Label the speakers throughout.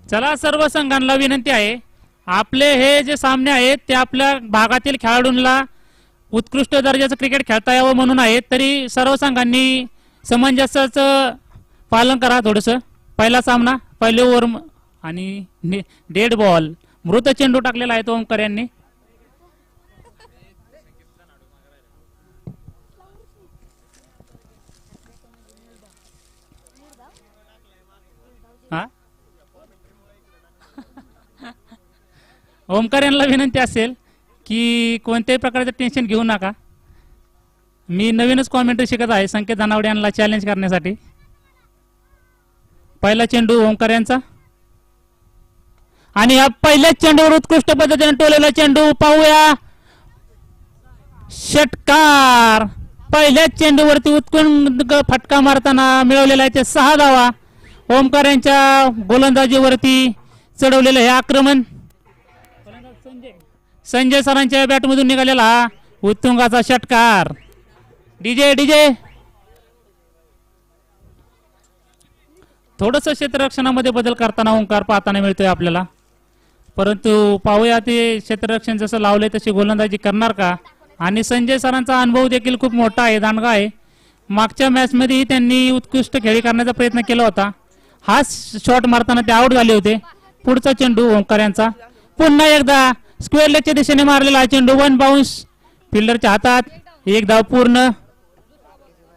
Speaker 1: चला सर्व संघांना विनंती आहे, आपले हे जे सामने आहेत ते आपल्या भागातील खेळाडूंना उत्कृष्ट दर्जाचं क्रिकेट खेळता यावं म्हणून आहेत. तरी सर्व संघांनी समंजसाचं पालन करा थोडंसं. पहिला सामना पहिले ओव्हर आणि डेड बॉल मृत चेंडू टाकलेला आहे तो ओमकार यांनी. ओमकार यांना विनंती असेल की कोणत्याही प्रकारचं टेन्शन घेऊ नका. मी नवीनच कॉमेंट्री शिकत आहे संकेत दानावडे यांना चॅलेंज करण्यासाठी. पहिला चेंडू ओमकार यांचा आणि या पहिल्याच चेंडूवर उत्कृष्ट पद्धतीने टोलेला चेंडू पाहूया. षटकार पहिल्याच चेंडूवरती उत्कृष्ट फटका मारताना मिळवलेला आहे ते 6 धावा. ओमकार यांच्या गोलंदाजीवरती चढवलेलं हे आक्रमण संजय सरांच्या बॅटमधून निघालेला हा उत्तुंगाचा षटकार. डीजे डीजे थोडस क्षेत्ररक्षणामध्ये बदल करताना ओंकार पाहताना मिळतोय आपल्याला, परंतु पाहूया ते क्षेत्ररक्षण जसं लावलंय तशी गोलंदाजी करणार का. आणि संजय सरांचा अनुभव देखील खूप मोठा आहे, दांडगा आहे. मागच्या मॅच मध्येही त्यांनी उत्कृष्ट खेळी करण्याचा प्रयत्न केला होता. हा शॉट मारताना ते आउट झाले होते. पुढचा चेंडू ओंकार यांचा पुन्हा एकदा स्क्वेअर लेगच्या दिशेने मारलेला चेंडू 1 बाउन्स फिल्डरच्या हातात. 1 धाव पूर्ण.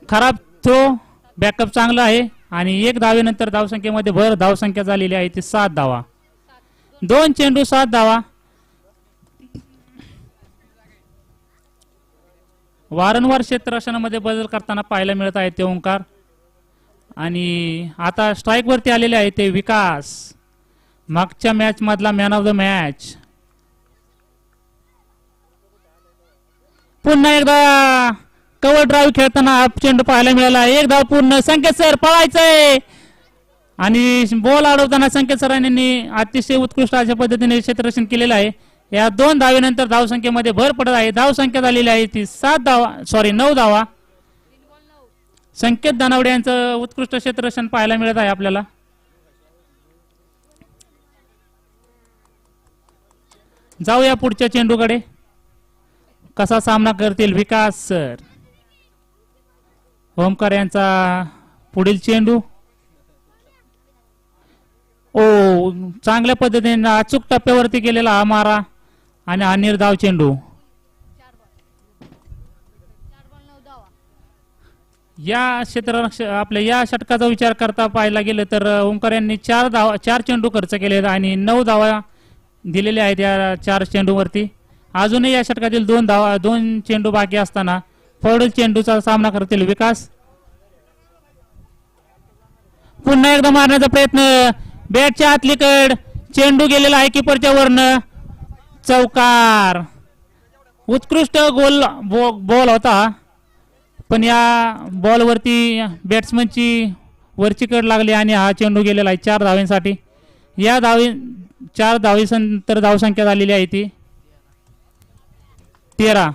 Speaker 1: खराब थ्रो, बॅकअप चांगला आहे आणि 1 धावेनंतर धावसंख्येमध्ये भर. धावसंख्या झालेली आहे ती 7 धावा. 2 चेंडू 7 धावा. वारंवार क्षेत्ररक्षणामध्ये बदल करताना पाहायला मिळत आहे ते ओंकार. आणि आता स्ट्राईक वरती आलेले आहे ते विकास, मागच्या मॅच मधला मॅन ऑफ द मॅच. पुन्हा एकदा कव्हर ड्राईव्ह खेळताना चेंडू पाहायला मिळाला. 1 धाव पूर्ण. संकेत सर पळायचंय आणि बॉल अडवताना संकेत सरांनी अतिशय उत्कृष्ट अशा पद्धतीने क्षेत्ररक्षण केलेलं आहे. या 2 धावेनंतर धावसंख्येमध्ये भर पडत आहे. धावसंख्या झालेली आहे ती 9 धावा. संकेत दानावडे यांचं उत्कृष्ट क्षेत्ररक्षण पाहायला मिळत आहे आपल्याला. जाऊया पुढच्या चेंडूकडे. कसा सामना करतील विकास सर. ओमकार यांचा पुढील चेंडू. चांगल्या पद्धतीने अचूक टप्प्यावरती केलेला हा मारा आणि हा निर्धाव चेंडू. या क्षेत्ररक्षण आपल्या या षटकाचा विचार करता पाहायला गेलं तर ओमकार यांनी 4 चेंडू खर्च केले आणि 9 धावा दिलेल्या आहेत या 4 चेंडूवरती. अजूनही या षटकातील 2 चेंडू बाकी असताना पुढील चेंडूचा सामना करतील विकास. पुन्हा एकदा मारण्याचा प्रयत्न. बॅटच्या आतलीकड चेंडू गेलेला आहे किपरच्या वरनं. चौकार. उत्कृष्ट बॉल होता, पण या बॉलवरती बॅट्समनची वरची कड लागली आणि हा चेंडू गेलेला आहे 4 धावांसाठी. या 4 धावेनंतर धावसंख्या झालेली आहे ती 13.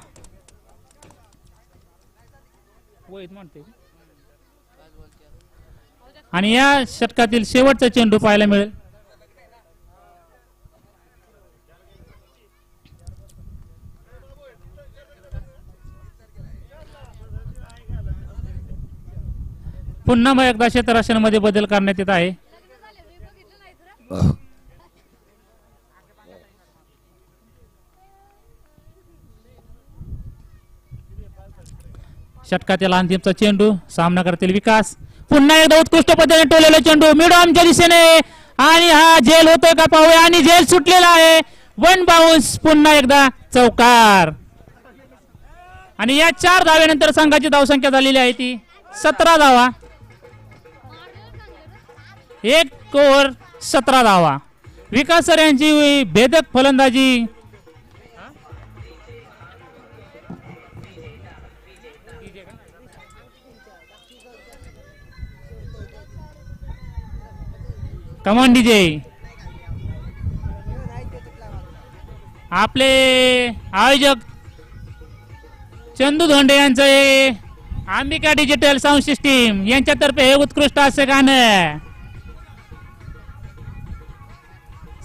Speaker 1: आणि या षटकातील शेवटचा चेंडू पाहायला मिळेल. पुन्हा एकदा क्षेत्ररक्षणामध्ये बदल करण्यात येत आहे. षटकातील अंतिमचा चेंडू सामना करतील विकास. पुन्हा एकदा उत्कृष्ट पद्धतीने टोलेला चेंडू मिड आर्मच्या दिशेने आणि हा झेल होतोय का पाहूया आणि झेल सुटलेला आहे. 1 बाउन्स. पुन्हा एकदा चौकार. आणि या 4 धावेनंतर संघाची धावसंख्या झालेली आहे ती 17 धावा. 1 ओव्हर 17 धावा. विकास सर यांची भेदक फलंदाजी. कमान डीजे. आपले आयोजक चंदू धोंडे यांचे अंबिका डिजिटल साऊंड सिस्टीम यांच्यातर्फे हे उत्कृष्ट असे गाणं.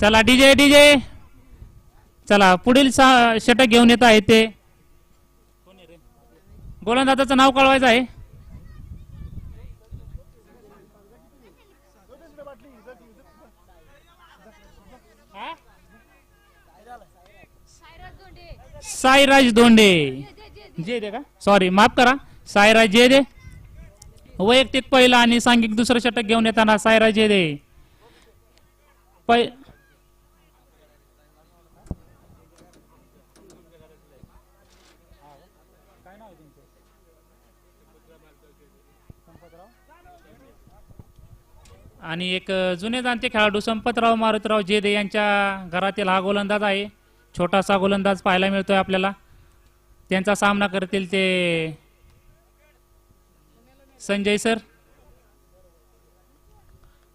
Speaker 1: चला डीजे डीजे, चला पुढील षटक घेऊन येत आहे ते गोलंदाजाचं नाव कळवायचं आहे. साईराज दोंडे जे दे का, सॉरी माफ करा, साईराज जे दे. वैयक्तिक पहिला आणि सांघिक दुसरं षटक घेऊन येताना साईराज जे दे. आणि एक जुने जाणते खेळाडू संपतराव मारुतराव जेदे यांच्या घरातील हा गोलंदाज आहे. छोटासा गोलंदाज पाहायला मिळतोय आपल्याला. त्यांचा सामना करतील ते संजय सर.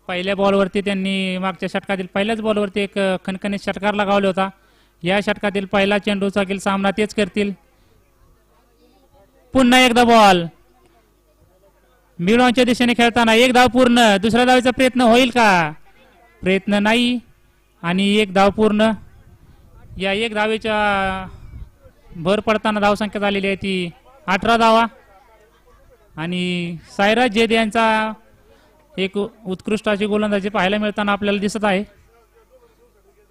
Speaker 1: पहिल्या बॉलवरती त्यांनी मागच्या षटकातील पहिल्याच बॉलवरती एक खणखणीत षटकार लगावला होता. या षटकातील पहिला चेंडूचा सामना तेच करतील. पुन्हा एकदा बॉल मिळवण्याच्या दिशेने खेळताना एक धाव पूर्ण. दुसऱ्या धावेचा प्रयत्न होईल का? प्रयत्न नाही आणि एक धाव पूर्ण. या एक धावेच्या भर पडताना धावसंख्या झालेली आहे ती 18 धावा. आणि साईराज जेदे यांचा एक उत्कृष्ट अशी गोलंदाजी पाहायला मिळताना आपल्याला दिसत आहे.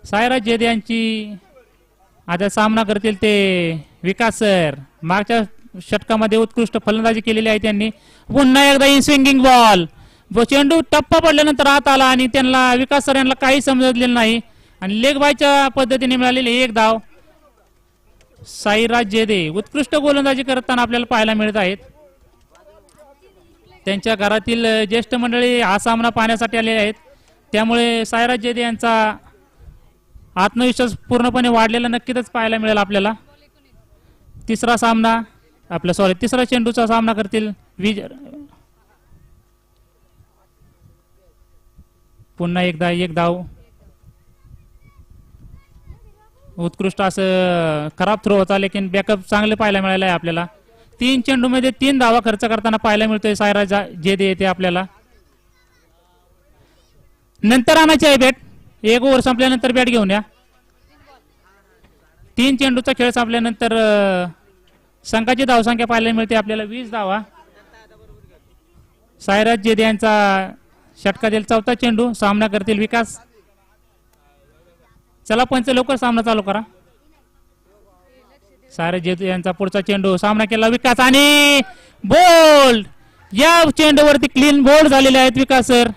Speaker 1: साईराज जेदे यांची आता सामना करतील ते विकास सर. मागच्या षटकामध्ये उत्कृष्ट फलंदाजी केलेली आहे त्यांनी. पुन्हा एकदा इन स्विंगिंग बॉल. चेंडू टप्पा पडल्यानंतर आत आला आणि त्यांना विकास सर यांना काही समजलेलं नाही आणि लेग बायच्या पद्धतीने मिळालेली एक धाव. साईराज जेदे उत्कृष्ट गोलंदाजी करताना आपल्याला पाहायला मिळत आहेत. त्यांच्या घरातील ज्येष्ठ मंडळी हा सामना पाहण्यासाठी आले आहेत. त्यामुळे साईराज जेदे यांचा आत्मविश्वास पूर्णपणे वाढलेला नक्कीच पाहायला मिळेल आपल्याला. तिसरा चेंडूचा सामना करतील पुन्हा एकदा एक धाव. उत्कृष्ट असं खराब थ्रो होता लेकिन बॅकअप चांगले पाहायला मिळाले आहे आपल्याला. 3 चेंडूमध्ये 3 धावा खर्च करताना पाहायला मिळतोय साईराज जेदे येते आपल्याला. नंतर आणायची आहे बॅट. 1 ओव्हर संपल्यानंतर बॅट घेऊन या. 3 चेंडूचा खेळ संपल्यानंतर संघाची धावसंख्या पाहायला मिळते आपल्याला 20 धावा. साईराज जेदे यांचा षटकातील 4था चेंडू. सामना करतील विकास. चला पंच लवकर सामना चालू करा. साईराज जेदे यांचा पुढचा चेंडू. सामना केला विकास आणि बोल्ड. या चेंडूवरती क्लीन बोल्ड झालेले आहेत विकास सर.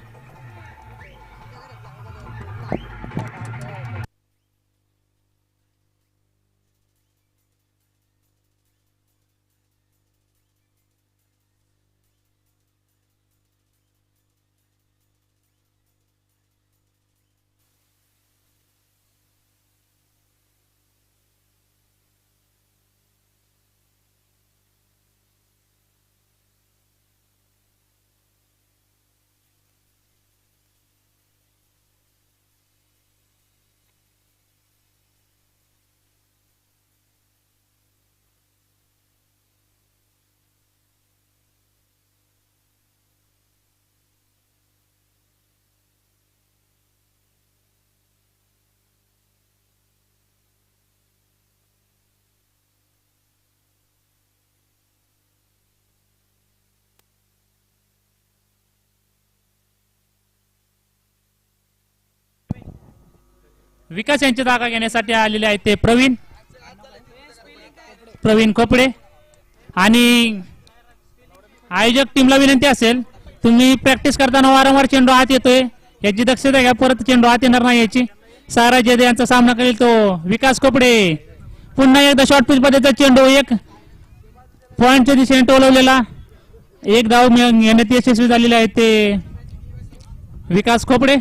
Speaker 1: विकास यांची जागा घेण्यासाठी आलेले आहेत ते प्रवीण खोपडे. आणि आयोजक टीमला विनंती असेल तुम्ही प्रॅक्टिस करताना वारंवार चेंडू आत येतोय याची दक्षता घ्या. परत चेंडू आत येणार नाही याची. साईराज जेदे यांचा सामना करेल तो विकास खोपडे. पुन्हा एकदा शॉर्ट पिच पद्धतीचा चेंडू. एक पॉइंटच्या दिशेने टोलवलेला. एक धाव घेण्यात यशस्वी झालेले आहेत ते विकास खोपडे.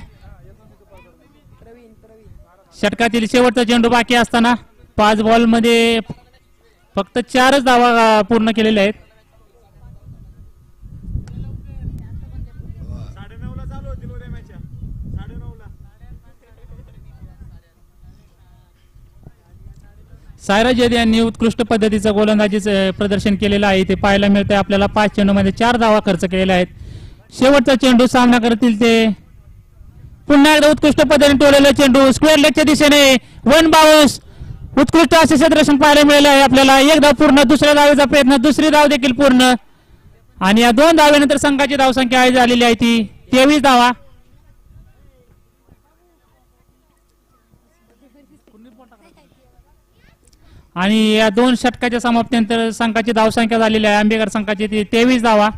Speaker 1: षटकातील शेवटचा चेंडू बाकी असताना 5 बॉल मध्ये फक्त 4च धावा पूर्ण केलेल्या आहेत. साईराज जेदे यांनी उत्कृष्ट पद्धतीचं गोलंदाजीचं प्रदर्शन केलेलं आहे. ते पाहायला मिळतंय आपल्याला. 5 चेंडूमध्ये 4 धावा खर्च केलेल्या आहेत. शेवटचा चेंडू. सामना करतील ते पुन्हा एकदा उत्कृष्ट पद्धतीने टोलेला चेंडू स्क्वेअर लेगच्या दिशेने 1 बाउन्स. उत्कृष्ट असे क्षेत्ररक्षण पाहायला मिळाले आहे आपल्याला. एक धाव पूर्ण, दुसऱ्या धावेचा प्रयत्न, दुसरी धाव देखील पूर्ण आणि या 2 धावेनंतर संघाची धावसंख्या झालेली आहे ती 23 धावा. आणि या 2 षटकाच्या समाप्तीनंतर संघाची धावसंख्या झालेली आहे आंबेकर संघाची ती 23 धावा.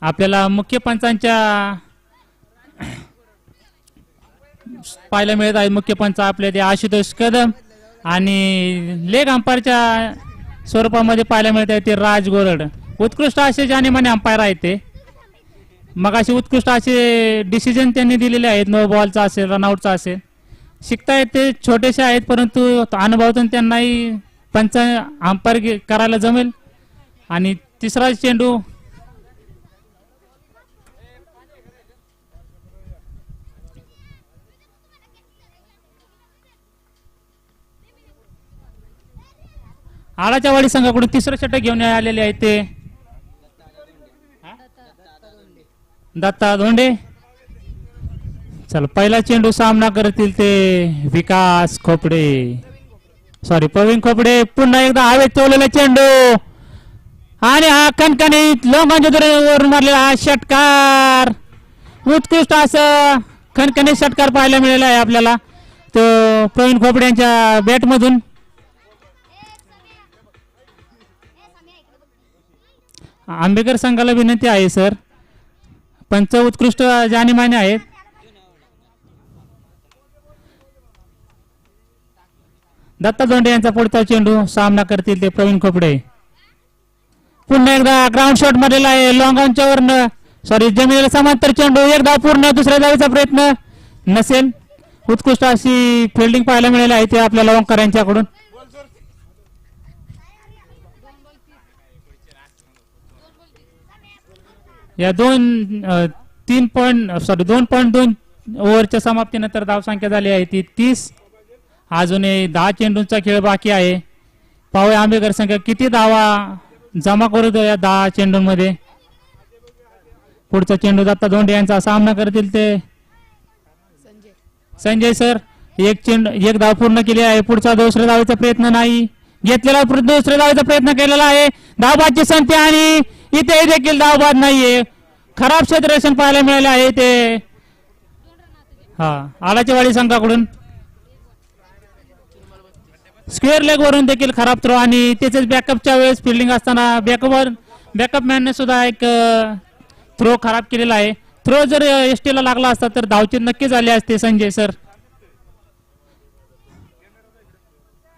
Speaker 1: आपल्याला मुख्य पंचांच्या पाहायला मिळत आहे. मुख्य पंच आपले ते आशुतोष कदम आणि लेग अंपायरच्या स्वरूपामध्ये पाहायला मिळत आहे ते राज गोरड. उत्कृष्ट असे जाने माने अंपायर आहेत ते. मग असे उत्कृष्ट असे डिसिजन त्यांनी दिलेले आहेत. नो बॉलचा असेल, रनआउटचा असेल. शिकतायत ते छोटेसे आहेत परंतु अनुभवातून त्यांनाही पंच अंपायर करायला जमेल. आणि तिसरा चेंडू आळाच्या वाडी संघाकडून तिसरं षटक घेऊन आलेले आहेत ते दत्ता धोंडे. चल पहिला चेंडू सामना करतील ते विकास खोपडे, सॉरी प्रवीण खोपडे. पुन्हा एकदा हवेत ठेवलेला चेंडू आणि हा कणकणीत लोंगांच्या दुरेवरून मारलेला हा षटकार. उत्कृष्ट असं खणखणीत षटकार पाहायला मिळाला आहे आपल्याला तो प्रवीण खोपडे यांच्या बॅट मधून. आंबेकर संघाला विनंती आहे सर, पंच उत्कृष्ट जाणीमाने आहेत. दत्ता धोंडे यांचा पुढचा चेंडू सामना करतील ते प्रवीण खोपडे. पुन्हा एकदा ग्राउंड शॉट मधला आहे लॉंग वरनं, सॉरी जमिनीला समांतर चेंडू. एकदा पूर्ण, दुसऱ्या धावेचा प्रयत्न नसेल. उत्कृष्ट अशी फिल्डिंग पाहायला मिळाली आहे ते आपल्याला ओंकार यांच्याकडून. या 2.2 ओव्हरच्या समाप्तीनंतर धावसंख्या झाली आहे ती 30. अजूनही 10 चेंडूंचा खेळ बाकी आहे. पाहूया आंबेकर संघ किती धावा जमा करू दो या 10 चेंडूंमध्ये. पुढचा चेंडू दत्ता धोंडे यांचा सामना करतील ते संजय सर. एक धाव पूर्ण केली आहे. पुढचा दुसऱ्या धावेचा प्रयत्न नाही घेतलेला, दुसऱ्या धावेचा प्रयत्न केलेला आहे. धावबादची संख्या आणि इथे देखील धावबाद नाहीये. खराब क्षेत्ररक्षण पाहायला मिळाले आहे ते आलाची वाडी संघाकडून. स्क्वेअर लेग वरून देखील खराब थ्रो आणि त्याचेच बॅकअपच्या वेळेस फिल्डिंग असताना बॅकअप मॅनने सुद्धा एक थ्रो खराब केलेला आहे. थ्रो जर एसटीला लागला असता तर धावचे नक्की झाले असते संजय सर.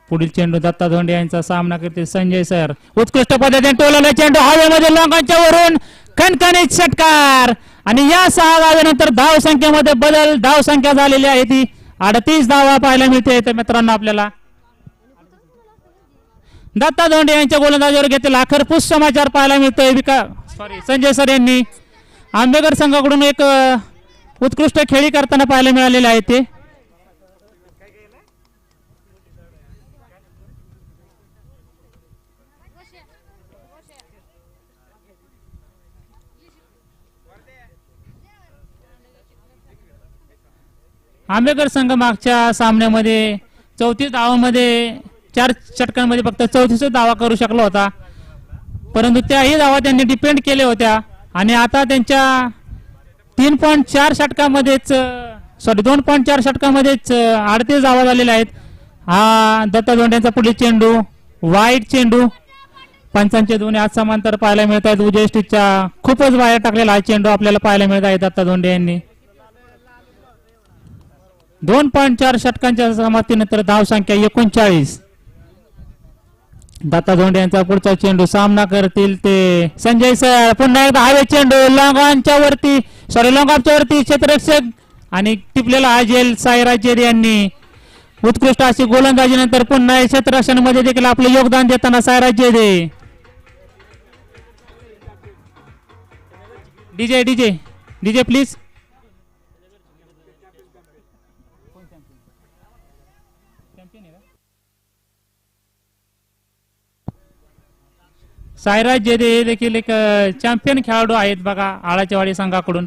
Speaker 1: पुढील चेंडू दत्ता धोंडे यांचा सामना करते संजय सर. उत्कृष्ट पद्धतीने टोलवला चेंडू हवेमध्ये लॉंगांच्या वरून खणखणीत षटकार आणि या 6 धावेनंतर धाव संख्येमध्ये बदल. धाव संख्या झालेली आहे ती 38 धावा पाहायला मिळते तर मित्रांनो आपल्याला. दत्ता धोंडे यांच्या गोलंदाजीवर घेतलेला खरपूस समाचार पाहायला मिळतोय संजय सर यांनी. आंबेकर संघाकडून एक उत्कृष्ट खेळी करताना पाहायला मिळालेले आहे ते. आंबेकर संघ मागच्या सामन्यामध्ये 34 धावांमध्ये 4 षटकांमध्ये फक्त 34 धावा करू शकला होता, परंतु त्याही धावा त्यांनी डिपेंड केल्या होत्या आणि आता त्यांच्या 3.4 षटकांमध्येच 2.4 षटकांमध्येच 38 धावा झालेल्या आहेत. हा दत्ता धोंड्यांचा पुढील चेंडू वाईट चेंडू. पंचांचे दोन्ही आज समांतर पाहायला मिळत आहेत. उजय स्टिकच्या खूपच बाहेर टाकलेला हा चेंडू आपल्याला पाहायला मिळत आहे दत्ता धोंडे यांनी. 2.4 षटकांच्या समाप्तीनंतर धाव संख्या 39. दत्ता धोंडे यांचा पुढचा चेंडू सामना करतील ते संजय सर. पुन्हा एकदा हवे चेंडू लॉंगांच्या वरती, लॉंगाच्या वरती क्षेत्ररक्षक आणि टिपलेला अजेल साईराज जेरी यांनी. उत्कृष्ट अशी गोलंदाजी नंतर पुन्हा क्षेत्ररक्षणामध्ये देखील आपले योगदान देताना Sairaj Jerry. DJ please. Sairaj जेदे हे देखील एक चॅम्पियन खेळाडू आहेत बघा आळाचेवाडी संघाकडून.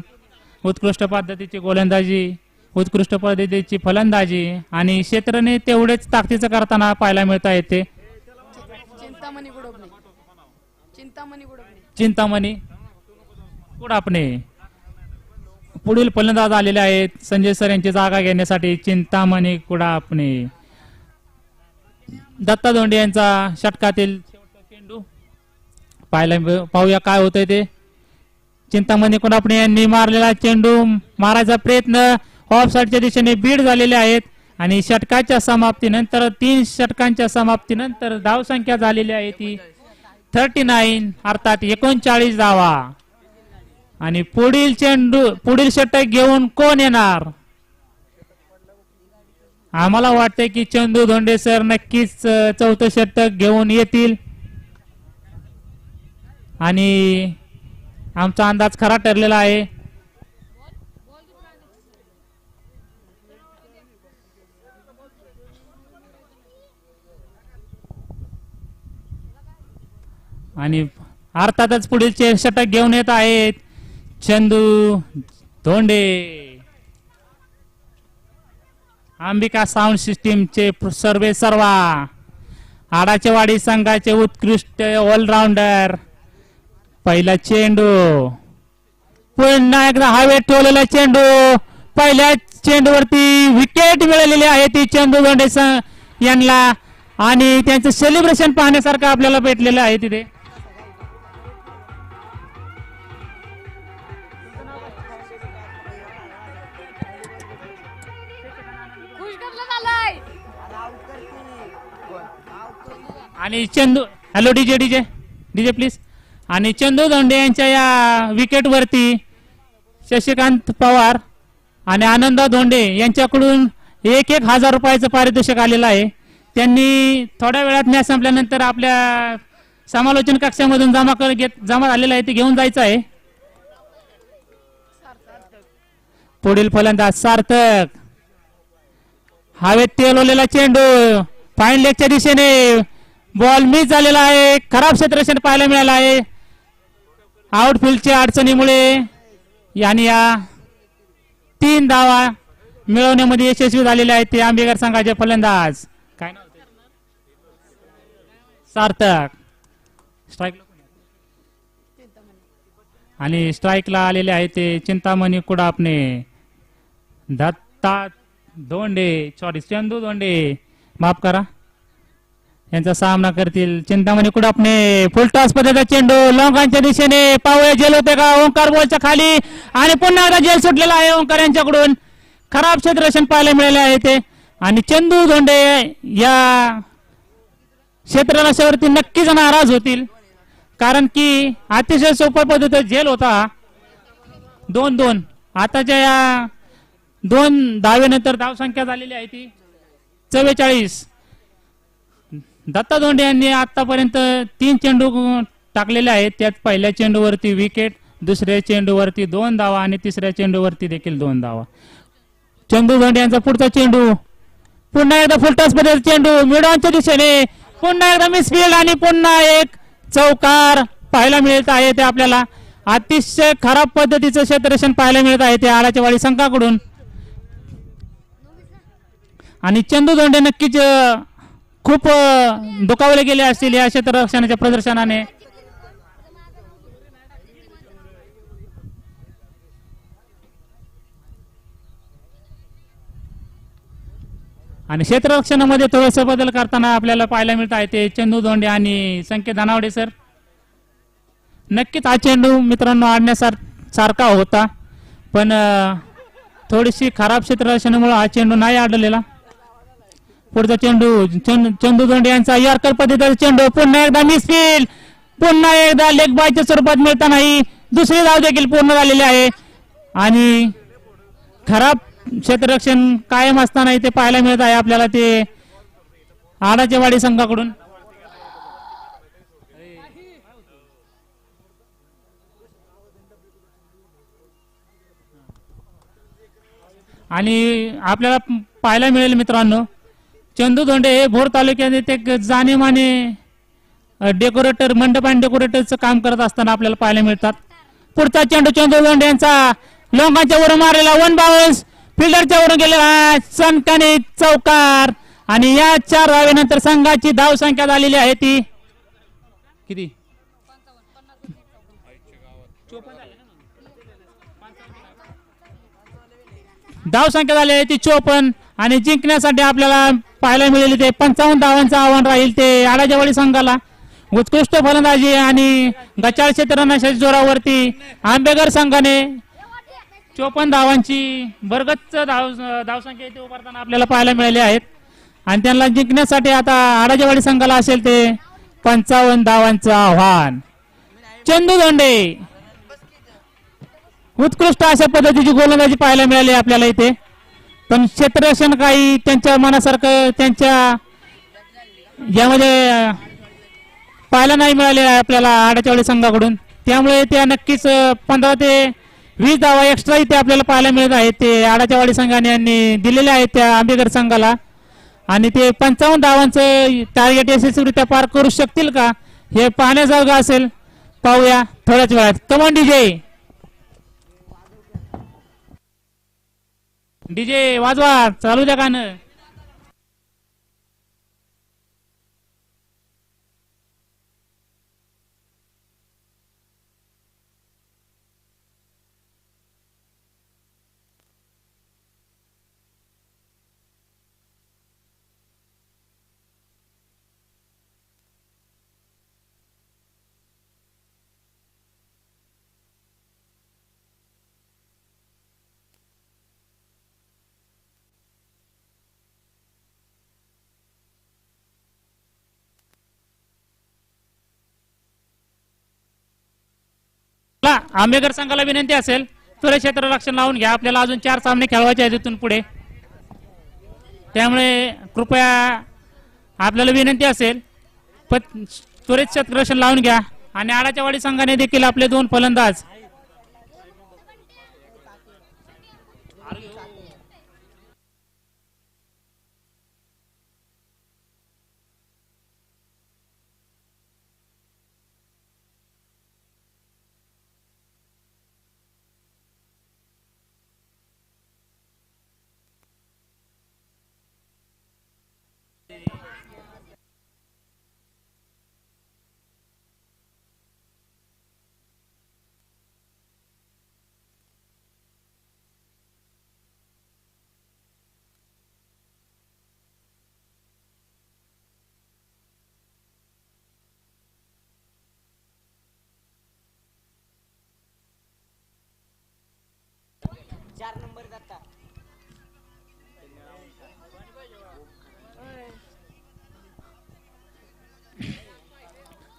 Speaker 1: उत्कृष्ट पद्धतीची गोलंदाजी, उत्कृष्ट पद्धतीची फलंदाजी आणि क्षेत्रने तेवढेच ताकदीचं करताना पाहायला मिळता येते. चिंतामणी कुडापणे पुढील फलंदाज आलेले आहेत संजय सर यांची जागा घेण्यासाठी. चिंतामणी कुडापणे. दत्ता धोंडे यांचा षटकातील चेंडू पाहूया काय होतंय ते. चिंतामणी कुडापणे यांनी मारलेला चेंडू मारायचा प्रयत्न ऑफ साईडच्या दिशेने बीड झालेले आहेत आणि षटकाच्या समाप्तीनंतर 3 षटकांच्या समाप्तीनंतर धावसंख्या झालेली आहे ती 39 अर्थात 39 धावा. आणि पुढील षटक घेऊन कोण येणार? आम्हाला वाटतंय की चंदू धोंडे सर नक्कीच चौथं षटक घेऊन येतील आणि आमचा अंदाज खरा ठरलेला आहे. आणि अर्थातच पुढील षटक घेऊन येत आहेत चंदू धोंडे. अंबिका साऊंड सिस्टीमचे सर्वे सर्वा आडाचेवाडी संघाचे उत्कृष्ट ऑलराऊंडर. पहिला चेंडू पुन्हा एकदा हवेत ठेवलेला चेंडू. पहिल्या चेंडूवरती विकेट मिळालेली आहे ती चंदू धोंडे यांना आणि त्यांचं सेलिब्रेशन पाहण्यासारखं आपल्याला भेटलेलं आहे तिथे. आणि चंदू हॅलो डीजे प्लीज. आणि चंदू धोंडे यांच्या या विकेट वरती शशिकांत पवार आणि आनंदा धोंडे यांच्याकडून 1,000 रुपयाचं पारितोषिक आलेलं आहे. त्यांनी थोड्या वेळात मॅच संपल्यानंतर आपल्या समालोचन कक्षामधून जमा झालेला आहे ते घेऊन जायचं आहे. पुढील फलंदाज सार्थक. हवेत तेलवलेला चेंडू फाईन लेगच्या दिशेने बॉल मिस झालेला आहे. खराब क्षेत्ररक्षण पाहायला मिळालं आहे आउटफील्डच्या अडचणीमुळे आणि या 3 धावा मिळवण्यामध्ये यशस्वी झालेले आहेत ते आंबेकर संघाचे फलंदाज. काय नाव सार्थक. स्ट्राईक आणि स्ट्राईकला आलेले आहेत ते चिंतामणी कुडापणे. दत्ता धोंडे चंदू धोंडे माफ करा यांचा सामना करतील चिंतामणी कुडापणे. फुलटॉस पद्धतीचा चेंडू लॉंगांच्या दिशेने पाहूया जेल होते का. ओंकार बॉलच्या खाली आणि पुन्हा एकदा जेल सुटलेला आहे ओंकार यांच्याकडून. खराब क्षेत्ररक्षण पाहायला मिळाले आहे ते आणि चंदू धोंडे या क्षेत्ररक्षणावरती नक्कीच नाराज होतील कारण की अतिशय सोप्या पद्धतीचा जेल होता. 2-2 आताच्या या 2 धावेनंतर धावसंख्या झालेली आहे ती 44. दत्ता धोंडे यांनी आतापर्यंत 3 चेंडू टाकलेले आहेत. त्यात पहिल्या चेंडूवरती विकेट, दुसऱ्या चेंडूवरती 2 धावा आणि तिसऱ्या चेंडूवरती देखील 2 धावा. चंदू धोंडे यांचा पुढचा चेंडू पुन्हा एकदा फुलटॉस मध्ये चेंडू मिडॉनच्या दिशेने पुन्हा एकदा मिसफील्ड आणि पुन्हा एक चौकार पाहायला मिळत आहे ते आपल्याला. अतिशय खराब पद्धतीचं क्षेत्ररक्षण पाहायला मिळत आहे ते आडाचेवाडी संघाकडून आणि चंदू धोंडे नक्कीच खूप दुखावले गेले असतील या क्षेत्ररक्षणाच्या प्रदर्शनाने. आणि क्षेत्ररक्षणामध्ये थोडस बदल करताना आपल्याला पाहायला मिळत आहे ते चंदू धोंडे आणि संकेत दानावडे सर. नक्कीच हा चेंडू मित्रांनो आणण्यासारखा होता पण थोडीशी खराब क्षेत्ररक्षणामुळे हा चेंडू नाही आढळलेला. पुढचा चेंडू चंदू धोंडे यांचा यॉर्कर पद्धतीचा चेंडू पुन्हा एकदा मिसफील्ड पुन्हा एकदा लेग बायच्या स्वरूपात मिळता नाही. दुसरी धाव देखील पूर्ण झालेली आहे आणि खराब क्षेत्ररक्षण कायम असताना इथे पाहायला मिळत आहे आपल्याला ते आडाचेवाडी संघाकडून. आणि आपल्याला पाहायला मिळेल मित्रांनो चंदू धोंडे हे भोर तालुक्यात एक जाणीमाने डेकोरेटर, मंडप आणि डेकोरेटरचं काम करत असताना आपल्याला पाहायला मिळतात. पुढचा चेंडू चंद्र दोंडे यांचा लोकांच्या वरून मारलेला 1 बाउन्स, फिल्डरच्या वरून गेलेला सनकाने चौकार. आणि या 4 धावेनंतर संघाची धाव संख्या झालेली आहे ती किती? धाव संख्या झाली आहे ती 54. आणि जिंकण्यासाठी आपल्याला पाहायला मिळेल ते 55 धावांचं आव्हान राहील ते आडाजेवाडी संघाला. उत्कृष्ट फलंदाजी आणि गचाळ क्षेत्ररक्षणाच्या जोरावरती आंबेकर संघाने 54 धावांची भरगच्च धावसंख्या इथे उभारताना आपल्याला पाहायला मिळाली आहेत. आणि त्यांना जिंकण्यासाठी आता आडाजेवाडी संघाला असेल ते 55 धावांचं आव्हान. चंदू धोंडे उत्कृष्ट अशा पद्धतीची गोलंदाजी पाहायला मिळाली आपल्याला इथे. पण क्षेत्ररक्षण काही त्यांच्या मनासारखं त्यांच्या यामध्ये पाहायला नाही मिळाले आपल्याला आडाजेवाडी संघाकडून. त्यामुळे त्या नक्कीच 15 ते 20 धावा एक्स्ट्रा इथे आपल्याला पाहायला मिळत आहेत ते आडाजेवाडी संघाने यांनी दिलेले आहेत त्या आंबेकर संघाला. आणि ते 55 धावांचं टार्गेट यशस्वीरित्या पार करू शकतील का हे पाहण्यासारखं असेल. पाहूया थोड्याच वेळात. कमॉन डीजे वाजवा, चालू द्या गाणं. आंबेकर संघाला विनंती असेल त्वरित क्षेत्ररक्षण लावून घ्या. आपल्याला अजून 4 सामने खेळवायचे आहेत इथून पुढे. त्यामुळे कृपया आपल्याला विनंती असेल त्वरित क्षेत्ररक्षण लावून घ्या. आणि आडाजेवाडी संघाने देखील आपले 2 फलंदाज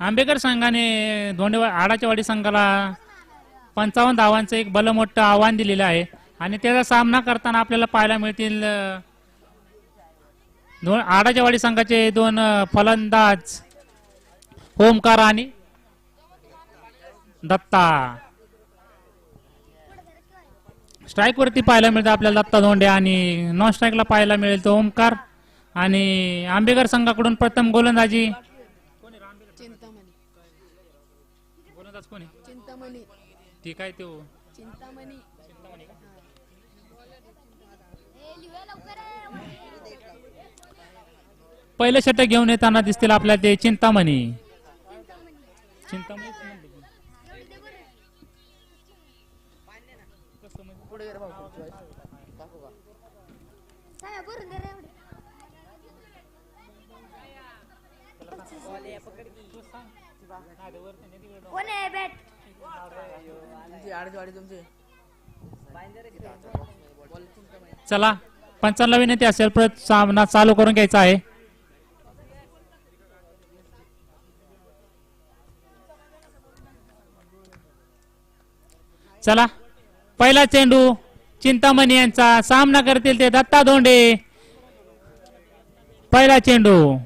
Speaker 1: आंबेकर संघाने आडाजेवाडी संघाला 55 धावांचं एक बलमोठं आव्हान दिलेलं आहे. आणि त्याचा सामना करताना आपल्याला पाहायला मिळतील आडाजेवाडी संघाचे 2 फलंदाज ओमकार आणि दत्ता. स्ट्राईक वरती पाहायला मिळतं आपल्याला दत्ता धोंडे आणि नॉन स्ट्राईकला पाहायला मिळेल तो ओमकार. आणि आंबेकर संघाकडून प्रथम गोलंदाजी
Speaker 2: चिंतामणी.
Speaker 1: ठीक आहे. तो
Speaker 2: चिंतामणी
Speaker 1: पहिलं षटक घेऊन येताना दिसतील आपल्याला ते चिंतामणी. चला पंचांना विनंती असेल परत सामना चालू करून घ्यायचा आहे. चला पहिला चेंडू चिंतामणी यांचा. सामना करतील ते दत्ता धोंडे. पहिला चेंडू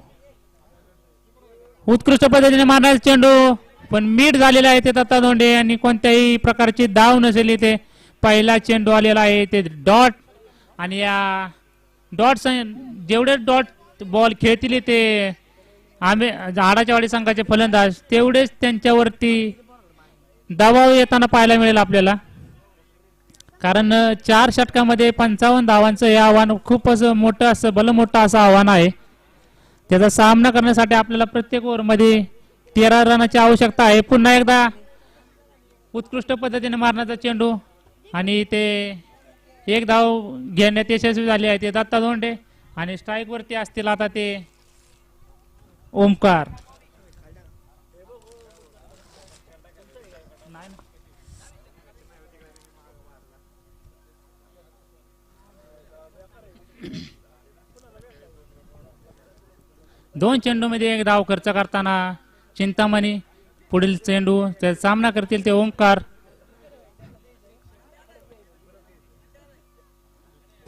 Speaker 1: उत्कृष्ट पद्धतीने मारणारा चेंडू पण मीट झालेला आहे ते दत्ता धोंडे आणि कोणत्याही प्रकारची धाव नसेल इथे. पहिला चेंडू आलेला आहे ते डॉट. आणि या डॉट जेवढे डॉट बॉल खेळतील ते आम्ही आडाचेवाडी संघाचे फलंदाज तेवढेच त्यांच्यावरती दबाव येताना पाहायला मिळेल आपल्याला, कारण 4 षटकामध्ये 55 धावांचं हे आव्हान खूपच मोठं असं मोठं असं आव्हान आहे. त्याचा सामना करण्यासाठी आपल्याला प्रत्येक ओव्हरमध्ये 13 रनाची आवश्यकता आहे. पुन्हा एकदा उत्कृष्ट पद्धतीने मारण्याचा चेंडू आणि ते एक धाव घेण्यात यशस्वी झाले आहे ते दत्ता धोंडे आणि स्ट्राईक वरती असतील आता ते ओमकार. दोन चेंडूमध्ये एक धाव खर्च करताना चिंतामणी, पुढील चेंडू त्याचा सामना करतील ते ओमकार.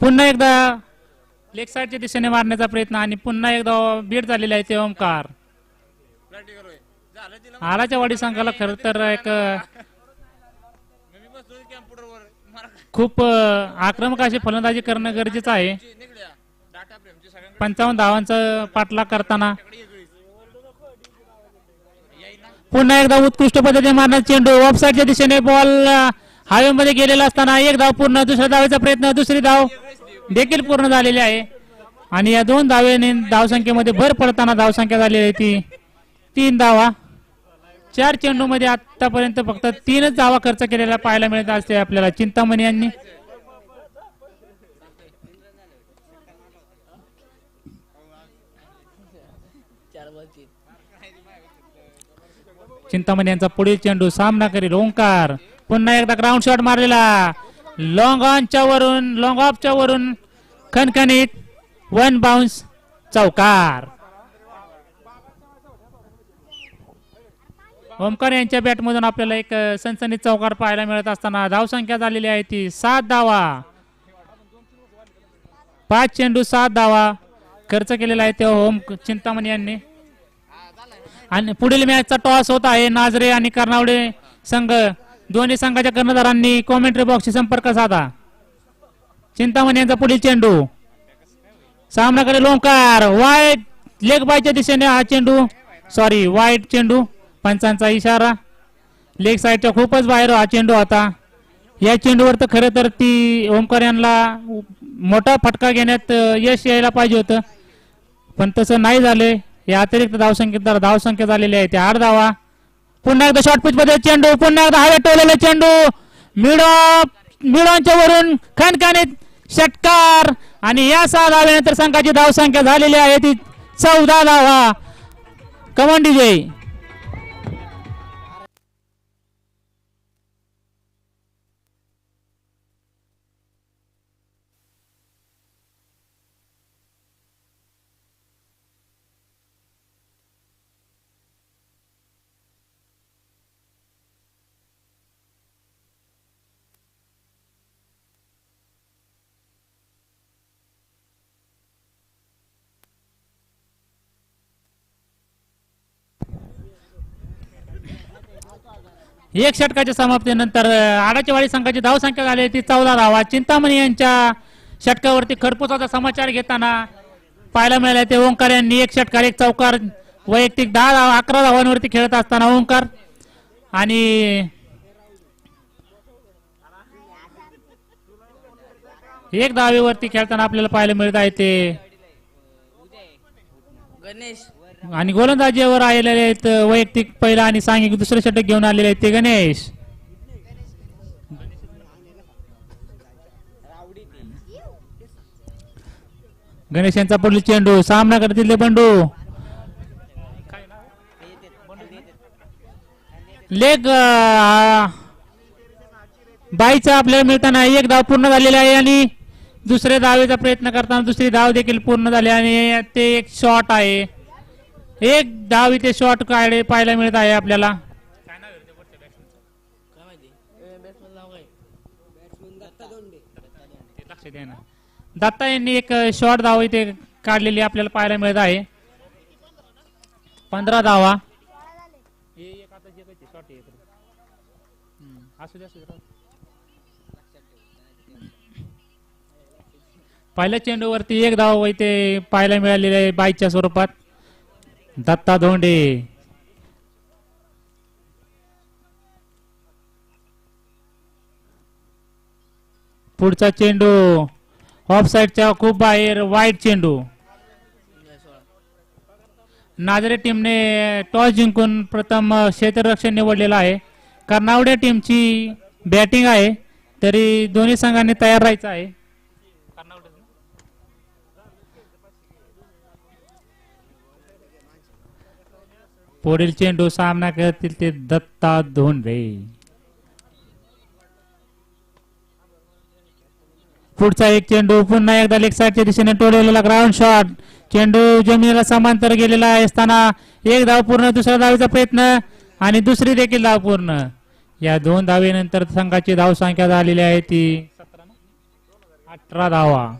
Speaker 1: पुन्हा एकदा लेग साइडच्या दिशेने मारण्याचा प्रयत्न आणि पुन्हा एकदा बीट झालेला आहे ते ओमकार. आलाच्यावाडी संघाला खर तर एक खूप आक्रमक अशी फलंदाजी करणं गरजेचं आहे. 55 धावांचा पाठलाग करताना पुन्हा एकदा उत्कृष्ट पद्धतीने मारण्याचा चेंडू ऑफ साइडच्या दिशेने बॉल हवेमध्ये गेलेला असताना एक धाव पूर्ण, दुसऱ्या धावेचा प्रयत्न, दुसरी धाव देखील पूर्ण झालेली आहे आणि या 2 धावेने धावसंख्येमध्ये भर पडताना धावसंख्या झालेली आहे ती 3 धावा. 4 चेंडूमध्ये आतापर्यंत फक्त 3च धावा खर्च केलेला पाहायला मिळत असते आपल्याला चिंतामणी यांनी. चिंतामणी यांचा पुढील चेंडू सामना करील ओंकार. पुन्हा एकदा ग्राउंड शॉट मारलेला लॉंग ऑनच्या वरून, लॉंग ऑफच्या वरून खणखणीत 1 बाउन्स चौकार. ओमकार यांच्या बॅटमधून आपल्याला एक सनसनीत चौकार पाहायला मिळत असताना धावसंख्या झालेली आहे ती 7 धावा. 5 चेंडू 7 धावा खर्च केलेला आहे ते ओम चिंतामणी यांनी. आणि पुढील मॅचचा टॉस होत आहे. नाझरे आणि कर्नावडे संघ दोन्ही संघाच्या कर्णधारांनी कॉमेंट्री बॉक्सशी संपर्क साधा. चिंतामणी यांचा पुढील चेंडू सामना करेल ओंकार. वाईट लेग बायच्या दिशेने हा चेंडू, सॉरी वाईट चेंडू, पंचांचा इशारा. लेग साईडच्या खूपच बाहेर हा चेंडू होता. या चेंडूवर तर खरं तर ती ओंकार यांना मोठा फटका घेण्यात यश यायला पाहिजे होतं, पण तसं नाही झाले. या अतिरिक्त धावसंख्या झालेली आहे ते 8 धावा. पुन्हा एकदा शॉर्ट पिच मध्ये चेंडू, पुन्हा एकदा हवेत ठेवलेला चेंडू मिडॉनच्या वरून खणखणीत षटकार आणि या 6 धावेनंतर संघाची धावसंख्या झालेली आहे ती 14 धावा. कमांड विजय. एक षटकाच्या समाप्तीनंतर आडाचेवाडी संघाची धावसंख्या झाली ती 14 धावा. चिंतामणी यांच्या षटकावरती खरपूसाचा समाचार घेताना पाहायला मिळाला ते ओंकार यांनी 1 षटकार 1 चौकार वैयक्तिक 11 धावांवरती खेळत असताना ओंकार आणि 1 धावेवरती खेळताना आपल्याला पाहायला मिळत आहे ते गणेश. आणि गोलंदाजीवर आलेले आहेत वैयक्तिक पहिला आणि सांघिक दुसरे षटक घेऊन आलेले आहेत ते गणेश. गणेश यांचा पुढील चेंडू सामना करतील ते बंडू. लेग बाईचा आपल्याला मिळताना 1 धाव पूर्ण झालेला आहे आणि दुसऱ्या धावेचा प्रयत्न करताना दुसरी धाव देखील पूर्ण झाली आणि ते एक शॉट आहे. 1 धाव इथे शॉट काढे पाहायला मिळत आहे आपल्याला. दत्ता यांनी एक शॉट धाव इथे काढलेली आपल्याला पाहायला मिळत आहे. 15 धावा. पहिल्या चेंडूवरती 1 धाव इथे पाहायला मिळालेली आहे बाईच्या स्वरूपात. दत्ता धोंडे. पुढचा चेंडू ऑफ साइडच्या खूप बाहेर, वाईट चेंडू. नाझरे टीमने टॉस जिंकून प्रथम क्षेत्ररक्षण निवडलेला आहे. कर्नावडे टीमची बॅटिंग आहे, तरी दोन्ही संघांनी तयार राहायचं आहे. पुढील चेंडू सामना करतील ते दत्ता धोंडे. पुढचा एक चेंडू पुन्हा एकदा लेग साइडच्या दिशेने टोलवलेला ग्राउंड शॉट. चेंडू जमिनीला समांतर गेलेला असताना एक धाव पूर्ण, दुसऱ्या धावेचा प्रयत्न आणि दुसरी देखील धाव पूर्ण. या 2 धावेनंतर संघाची धाव संख्या झालेली आहे ती 18 धावा.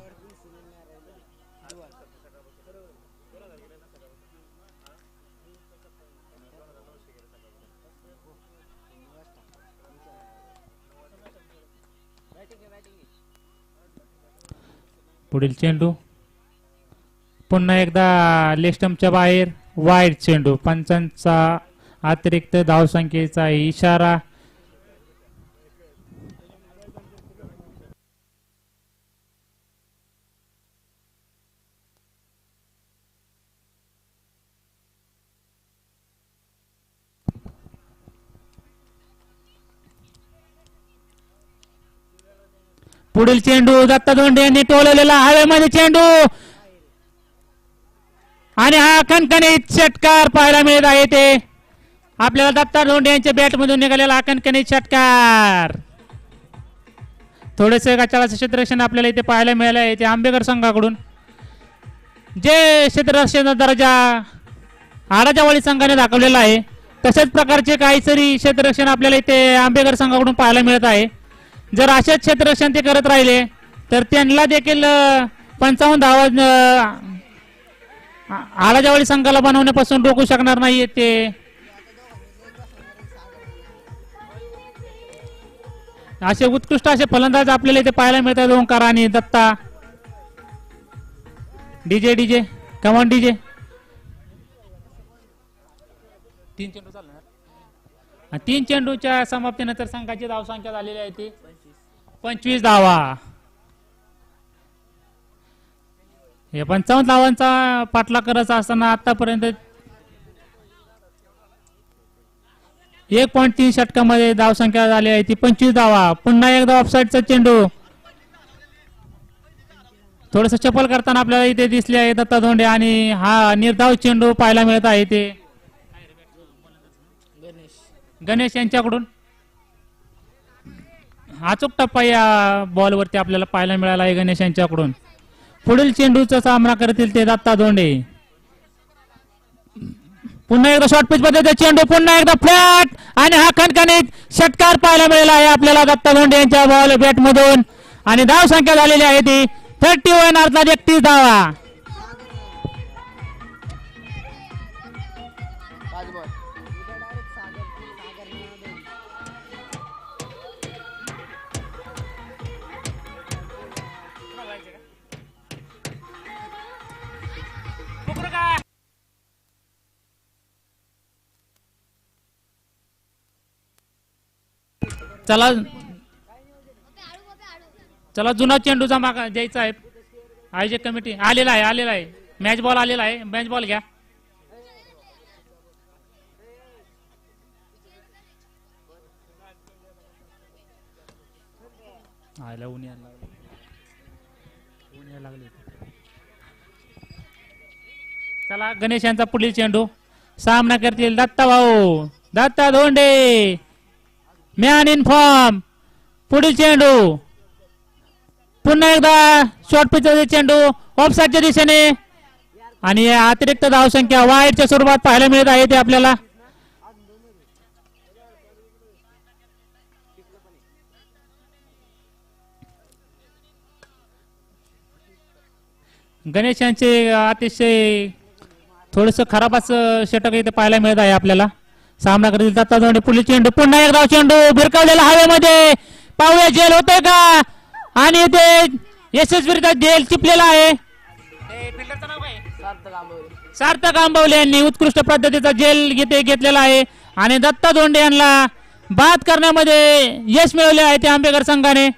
Speaker 1: पुढील चेंडू पुन्हा एकदा लेग स्टंपच्या बाहेर, वाईड चेंडू. पंचांचा अतिरिक्त धावसंख्येचा इशारा. पुढील चेंडू दत्ता धोंडे यांनी टोलवलेला हवेमध्ये चेंडू आणि हा कणकणीत षटकार पाहायला मिळत आहे. ते आपल्याला दत्ता धोंडे यांच्या बॅट मधून निघालेला हा कणकणीत षटकार. थोडेसे गचाळाचं क्षेत्ररक्षण आपल्याला इथे पाहायला मिळालं आहे ते आंबेकर संघाकडून. जे क्षेत्ररक्षणाचा दर्जा आडाच्यावाडी संघाने दाखवलेला आहे, तशाच प्रकारचे काहीतरी क्षेत्ररक्षण आपल्याला इथे आंबेकर संघाकडून पाहायला मिळत आहे. जर असेच क्षेत्ररक्षण ते करत राहिले तर त्यांना देखील 55 धावा आडाच्यावाडी संघाला बनवण्यापासून रोखू शकणार नाहीये ते. असे उत्कृष्ट असे फलंदाज आपल्याला इथे पाहायला मिळतात. ओंकार आणि दत्ता. DJ come on DJ. 3 चेंडू चालणार. 3 चेंडूच्या समाप्तीनंतर संघाची धावसंख्या झालेली आहे ती 25 धावा. हे 55 धावांचा पाठलाग करायचा असताना आतापर्यंत 1.3 षटकामध्ये धावसंख्या झाली आहे ती 25 धावा. पुन्हा एकदा ऑफसाईडचा चेंडू. थोडस चपल करताना आपल्याला इथे दिसले आहे दत्ता धोंडे आणि हा निर्धाव चेंडू पाहायला मिळत आहे ते गणेश यांच्याकडून. अचूक टप्पा या बॉलवरती आपल्याला पाहायला मिळाला आहे गणेश यांच्याकडून. पुढील चेंडूचा सामना करतील ते दत्ता धोंडे. पुन्हा एकदा शॉर्ट पिच मध्ये चेंडू, पुन्हा एकदा फ्लॅट आणि हा खणखणीत षटकार पाहायला मिळाला आहे आपल्याला दत्ता धोंडे यांच्या बॉल बॅट मधून. आणि धाव संख्या झालेली आहे ती 31 अर्थात 31 धावा. चला चला जुना चेंडूचा मागा द्यायचा आहे. आयोजक कमिटी आलेला आहे. मॅच बॉल आलेला आहे. मॅच बॉल घ्या. चला गणेश यांचा पुढील चेंडू. सामना करतील दत्ता भाऊ, दत्ता धोंडे, मॅन इन फॉर्म. पुढील चेंडू पुन्हा एकदा शॉर्ट पिचचा चेंडू ऑफसाईडच्या दिशेने आणि अतिरिक्त धावसंख्या वाईडच्या स्वरूपात पाहायला मिळत आहे ते आपल्याला. गणेश यांचे अतिशय थोडस खराब असं षटक इथे पाहायला मिळत आहे आपल्याला. सामना करतील दत्ता धोंडे. पुढील चेंडू पुन्हा एकदा चेंडू भिरकावलेला हवेमध्ये. पाहूया जेल होतोय का आणि ते यशस्वीरित्या जेल चिपलेला आहे. सार्थक आंबवले यांनी उत्कृष्ट पद्धतीचा जेल घेतलेला आहे आणि दत्ता धोंडे यांना बाद करण्यामध्ये यश मिळवले आहे त्या आंबेकर संघाने.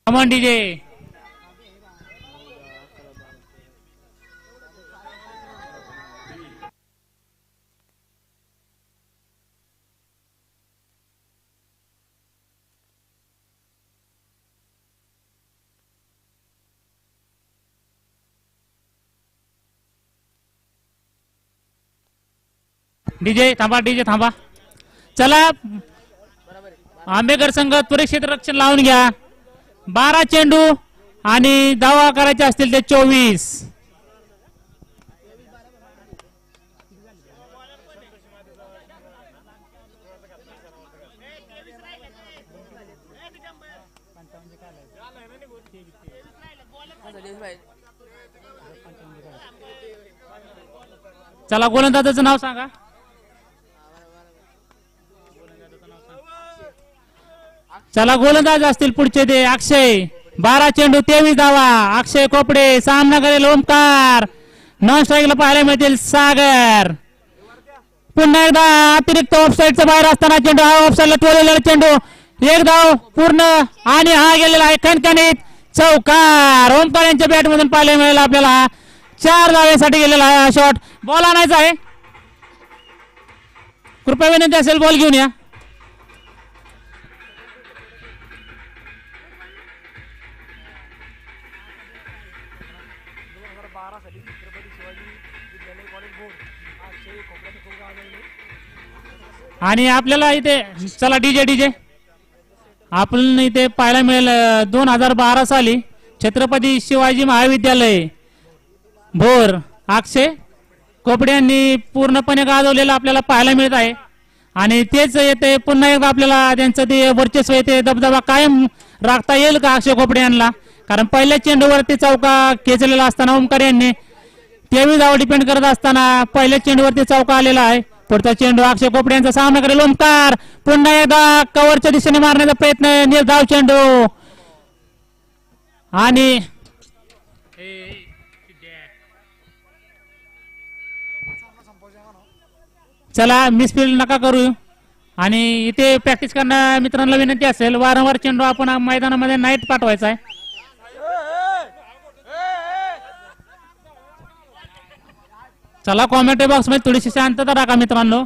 Speaker 1: Come on DJ. डीजे थांबा, डीजे थांबा. चला आंबेकर संघ त्वरित क्षेत्ररक्षण लावून घ्या. 12 चेंडू आणि धावा करायचे असतील ते 24. चला गोलंदाजाचं नाव सांगा. चला गोलंदाज असतील पुढचे ते अक्षय. 12 चेंडू 23 धावा. अक्षय कोपडे सामना करेल ओमकार. नॉन स्ट्राईकला पाहायला मिळतील सागर. पुन्हा एकदा अतिरिक्त ऑफसाईडचा बाहेर असताना चेंडू हा ऑफसाईडला टोलेला चेंडू. एक धाव पूर्ण आणि हा गेलेला आहे खणखणीत चौकार. ओमकार यांच्या बॅटमधून पाहायला मिळेल आपल्याला. 4 धावेसाठी गेलेला आहे हा शॉट. बॉल आणायचा आहे. कृपया विनंती असेल बॉल घेऊन या. आणि आपल्याला इथे चला डीजे डीजे आपण इथे पाहायला मिळेल 2012 साली छत्रपती शिवाजी महाविद्यालय भोर अक्षय कोपडे यांनी पूर्णपणे गाजवलेलं आपल्याला पाहायला मिळत आहे. आणि तेच येते पुन्हा एकदा आपल्याला त्यांचं ते वर्चस्व येते दबदबा कायम राखता येईल का अक्षय कोपडे यांना. कारण पहिल्या चेंडूवरती चौका खेचलेला असताना ओमकार यांनी 23 धावा डिपेंड करत असताना पहिल्या चेंडूवरती चौका आलेला आहे. पुढचा चेंडू अक्षय कोपडे यांचा सामना करेल ओमकार. पुन्हा एकदा कव्हरच्या दिशेने मारण्याचा प्रयत्न निर्धाव चेंडू आणि चला मिसफील्ड नका करू. आणि इथे प्रॅक्टिस करणाऱ्या मित्रांना विनंती असेल वारंवार चेंडू आपण मैदानामध्ये नाईट पाठवायचा आहे. चला कॉमेंट्री बॉक्स मध्ये थोडीशी शांतता राखा मित्रांनो.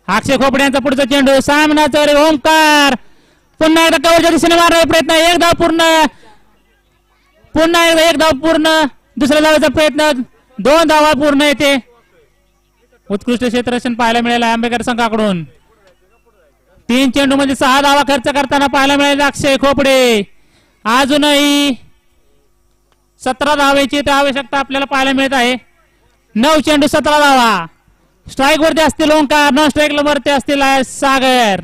Speaker 1: अक्षय खोपडे यांचा पुढचा चेंडू सामनाचा ओमकार. पुन्हा एकदा कव्हरच्या दिशेने मारण्याचा प्रयत्न. एक धाव पूर्ण. पुन्हा एकदा एक धाव पूर्ण. दुसऱ्या धावेचा प्रयत्न. 2 धावा पूर्ण येते. उत्कृष्ट क्षेत्ररक्षण पाहायला मिळालं आंबेकर संघाकडून. 3 चेंडू मध्ये 6 धावा खर्च करताना पाहायला मिळाले अक्षय खोपडे. अजूनही 17 धावेची आवश्यकता आपल्याला पाहायला मिळत आहे. 9 चेंडू 17 धावा. स्ट्राईक वरती असतील ओंकार. नॉन स्ट्राईकला वरती असतील सागर.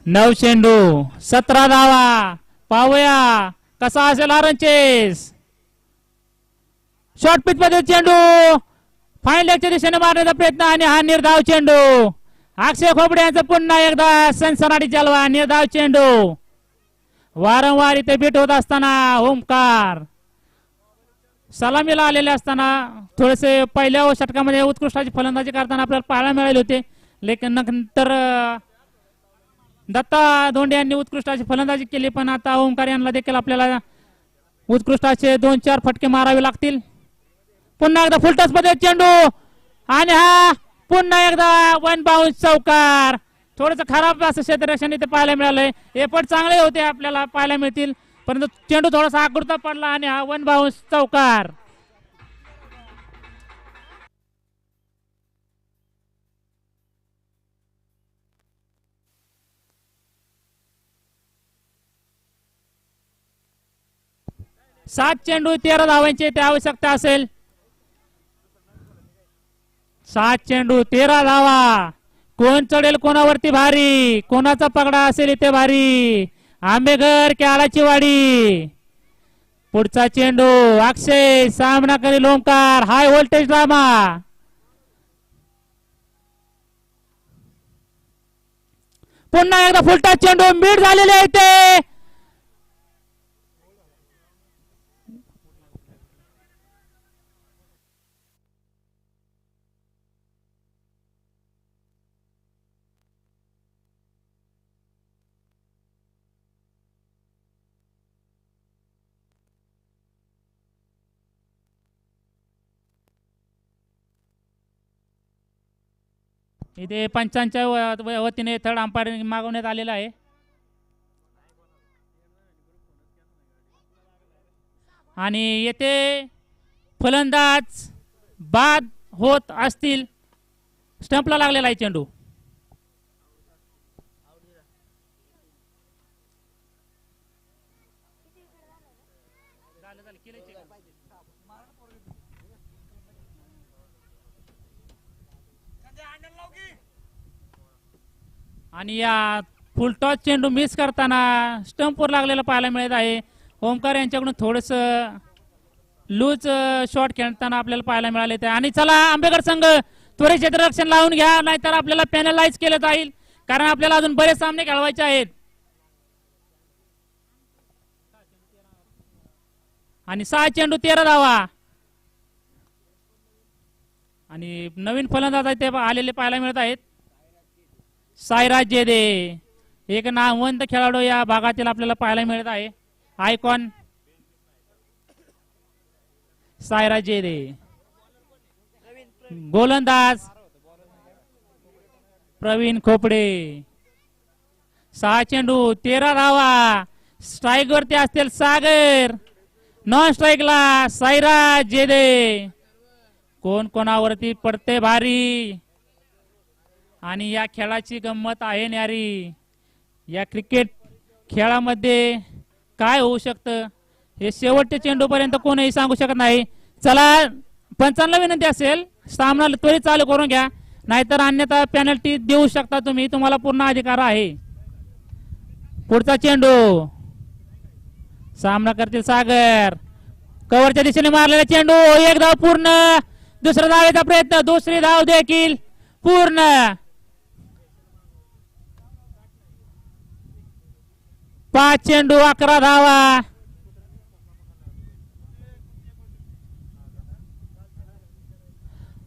Speaker 1: 9 चेंडू 17 धावा. पाहूया कसा असेल आरंचेस. शॉर्ट पिच मध्ये चेंडू फाईन लेगच्या दिशेने मारण्याचा प्रयत्न आणि हा निर्धाव चेंडू. अक्षय खोपडे यांचा पुन्हा एकदा सनसनाटी जलवा. निर्धाव चेंडू. वारंवार इथे भेट होत असताना ओमकार सलामीला आलेले असताना थोडेसे पहिल्या षटकामध्ये उत्कृष्टाची फलंदाजी करताना आपल्याला पाहायला मिळाले होते. लेकिन नंतर दत्ता धोंडे यांनी उत्कृष्टाची फलंदाजी केली. पण आता ओमकार यांना देखील आपल्याला उत्कृष्टाचे 2-4 फटके मारावे लागतील. पुन्हा एकदा फुलटस मध्ये चेंडू आणि हा पुन्हा एकदा 1 बाउन्स चौकार. थोडस खराब असं क्षेत्ररक्षण इथे पाहायला मिळालंय. एफर्ट चांगले होते आपल्याला पाहायला मिळतील परंतु चेंडू थोडासा आकृता पडला आणि हा 1 बाउन्स चौकार. सात चेंडू 13 धावांची ते आवश्यकता असेल. 7 चेंडू 13 धावा. कोण चढेल कोणावरती भारी. कोणाचा पगडा असेल इथे भारी. आंबेघर खेळाची वाडी. पुढचा चेंडू अक्षय सामना करील ओंकार. High voltage drama. पुन्हा एकदा फुलटा चेंडू मीड झालेले आहे ते. इथे पंचांच्या वतीने थर्ड अंपायर मागवण्यात आलेला आहे. आणि येथे फलंदाज बाद होत असतील. स्टंपला लागलेला आहे चेंडू. आणि या फुलटॉस चेंडू मिस करताना स्टंपवर लागलेला पाहायला मिळत आहे. ओमकार यांच्याकडून थोडस लूज शॉट खेळताना आपल्याला पाहायला मिळाले ते. आणि चला आंबेकर संघ त्वरित क्षेत्ररक्षण लावून घ्या, नाहीतर आपल्याला पॅनलाइज केलं जाईल, कारण आपल्याला अजून बरेच सामने खेळवायचे आहेत. आणि 6 चेंडू 13 धावा. आणि नवीन फलंदाज आहेत ते आलेले पाहायला मिळत आहेत. साईराज जेदे एक नामवंत खेळाडू या भागातील आपल्याला पाहायला मिळत आहे. आयकॉन साईराज जेदे. गोलंदाज प्रवीण खोपडे. 6 चेंडू 13 धावा. स्ट्राईक वरती असतील सागर. नॉन स्ट्राईकला साईराज जेदे. कोण कोणावरती पडते भारी. आणि या खेळाची गंमत आहे न्यारी. या क्रिकेट खेळामध्ये काय होऊ शकतं हे शेवटच्या चेंडू पर्यंत कोणीही सांगू शकत नाही. चला पंचांना विनंती असेल सामना त्वरित चालू करून घ्या, नाहीतर अन्यथा पेनल्टी देऊ शकता तुम्ही. तुम्हाला पूर्ण अधिकार आहे. पुढचा चेंडू सामना करतील सागर. कव्हरच्या दिशेने मारलेला चेंडू. एक धाव पूर्ण. दुसरा धावेचा प्रयत्न. दुसरी धाव देखील पूर्ण. पाच चेंडू 11 धावा.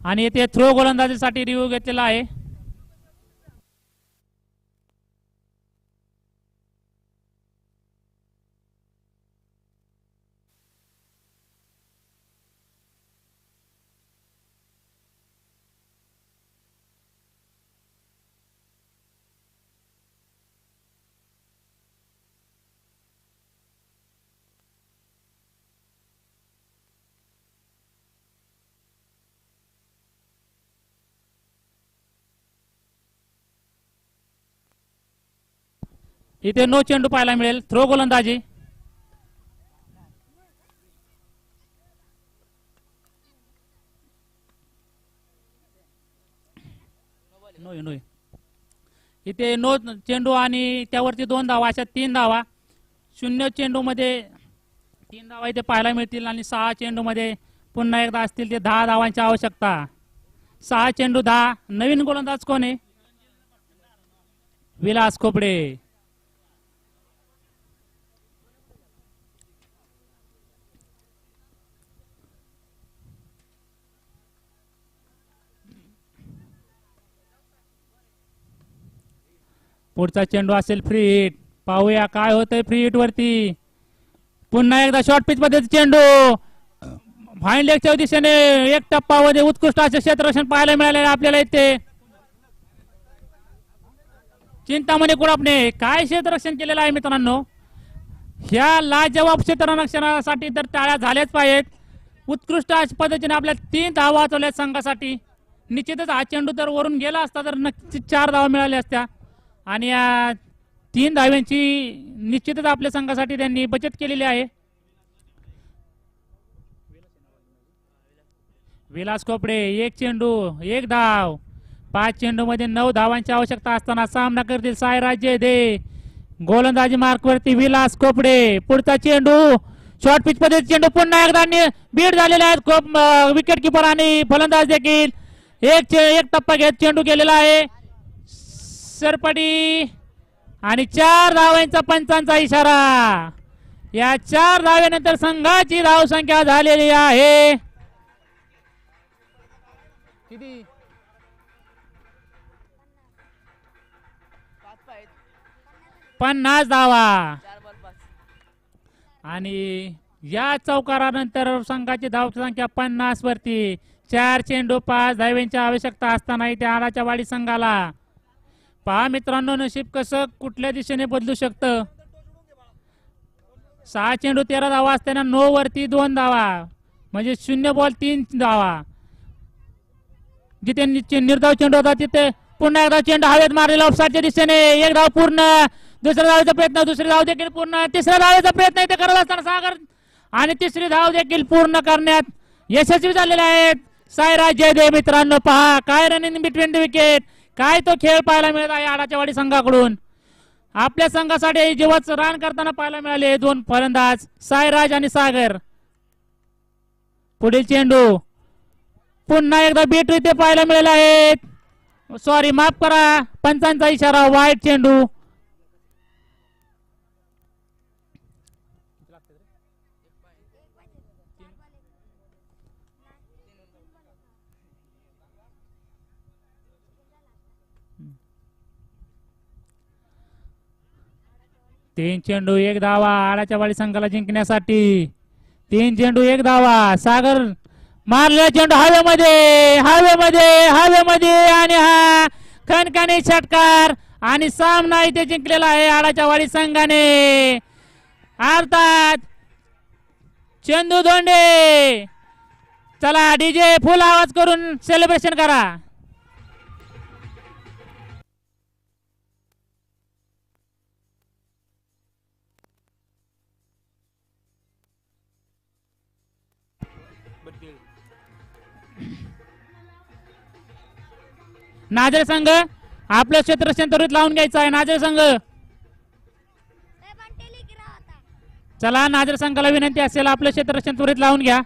Speaker 1: आणि येथे थ्रो गोलंदाजीसाठी रिव्ह्यू घेतलेला आहे. इथे नो चेंडू पाहायला मिळेल. थ्रो गोलंदाजी. नो इथे नो चेंडू आणि त्यावरती 2 धावा, अशा 3 धावा. 0 चेंडू मध्ये 3 धावा इथे पाहायला मिळतील. आणि 6 चेंडू मध्ये पुन्हा एकदा असतील ते 10 धावांची आवश्यकता. 6 चेंडू 10. नवीन गोलंदाज कोण आहे? विलास खोपडे. पुढचा चेंडू असेल फ्री हिट. पाहूया काय होतंय फ्री हिट वरती. पुन्हा एकदा शॉर्ट पिच मध्ये चेंडू. फाईन लेगच्या दिशेने एक टप्पामध्ये उत्कृष्ट असे क्षेत्ररक्षण पाहायला मिळाले आपल्याला इथे. चिंतामणी कुडापने काय क्षेत्ररक्षण केलेलं आहे मित्रांनो. ह्या लाजवाब क्षेत्ररक्षणासाठी तर टाळ्या झाल्याच पाहिजेत. उत्कृष्ट अशा पद्धतीने आपल्या 3 धावा वाचवल्या संघासाठी. निश्चितच हा चेंडू जर वरून गेला असता तर नक्कीच 4 धावा मिळाल्या असत्या. आणि या 3 धाव्यांची निश्चितच आपल्या संघासाठी त्यांनी बचत केलेली आहे. विलास खोपडे 1 चेंडू 1 धाव. 5 चेंडू मध्ये 9 धावांची आवश्यकता असताना सामना करतील साईराज जेदे. गोलंदाजी मार्कवरती विलास खोपडे. पुढचा चेंडू शॉर्ट पिच पद्धती चेंडू पुन्हा एकदा बीट झालेले आहेत विकेट किपर आणि फलंदाज देखील एक टप्पा घेत चेंडू गेलेला आहे सरपटी आणि 4 धावांचा पंचांचा इशारा. या 4 धावेनंतर संघाची धावसंख्या झालेली आहे किती 50 धावा. आणि या चौकारानंतर संघाची धावसंख्या 50 वरती. 4 चेंडू 5 धावांची आवश्यकता असताना इथे आडाच्या वाडी संघाला पहा मित्रांनो नशीब कसं कुठल्या दिशेने बदलू शकतं. 6 चेंडू 13 धावा असताना 9 वरती 2 धावा म्हणजे 0 बॉल 3 धावा. जिथे निर्धाव चेंडू होता तिथे पुन्हा एकदा चेंडू हवेत मारलेला ऑफसाईडच्या दिशेने. एक धाव पूर्ण. दुसऱ्या धावेचा प्रयत्न. दुसरी धाव देखील पूर्ण. तिसऱ्या धावेचा प्रयत्न इथे करत असताना सागर आणि तिसरी धाव देखील पूर्ण करण्यात यशस्वी झालेले आहेत साईराज जयदेव. मित्रांनो पहा काय रनिंग बिटवीन द विकेट. काय तो खेळ पाहायला मिळत आहे आडाच्या वाडी संघाकडून. आपल्या संघासाठी जीवाचं रान करताना पाहायला मिळाले 2 फलंदाज साईराज आणि सागर. पुढील चेंडू पुन्हा एकदा बीट इथे पाहायला मिळाले आहेत. सॉरी माफ करा पंचांचा इशारा वाईट चेंडू. तीन चेंडू 1 धावा आडाच्या वाडी संघाला जिंकण्यासाठी. 3 चेंडू 1 धावा. सागर मारलेला चेंडू हवेमध्ये हवेमध्ये हवेमध्ये आणि हा खणखणी षटकार आणि सामना इथे जिंकलेला आहे आडाच्या वाडी संघाने. अर्थात चंदू धोंडे. चला डीजे फुल आवाज करून सेलिब्रेशन करा. नाझर संघ आपलं क्षेत्ररक्षण त्वरित लावून घ्यायचं आहे. नाझर संघ चला नाझर संघाला विनंती असेल आपलं क्षेत्ररक्षण त्वरित लावून घ्या.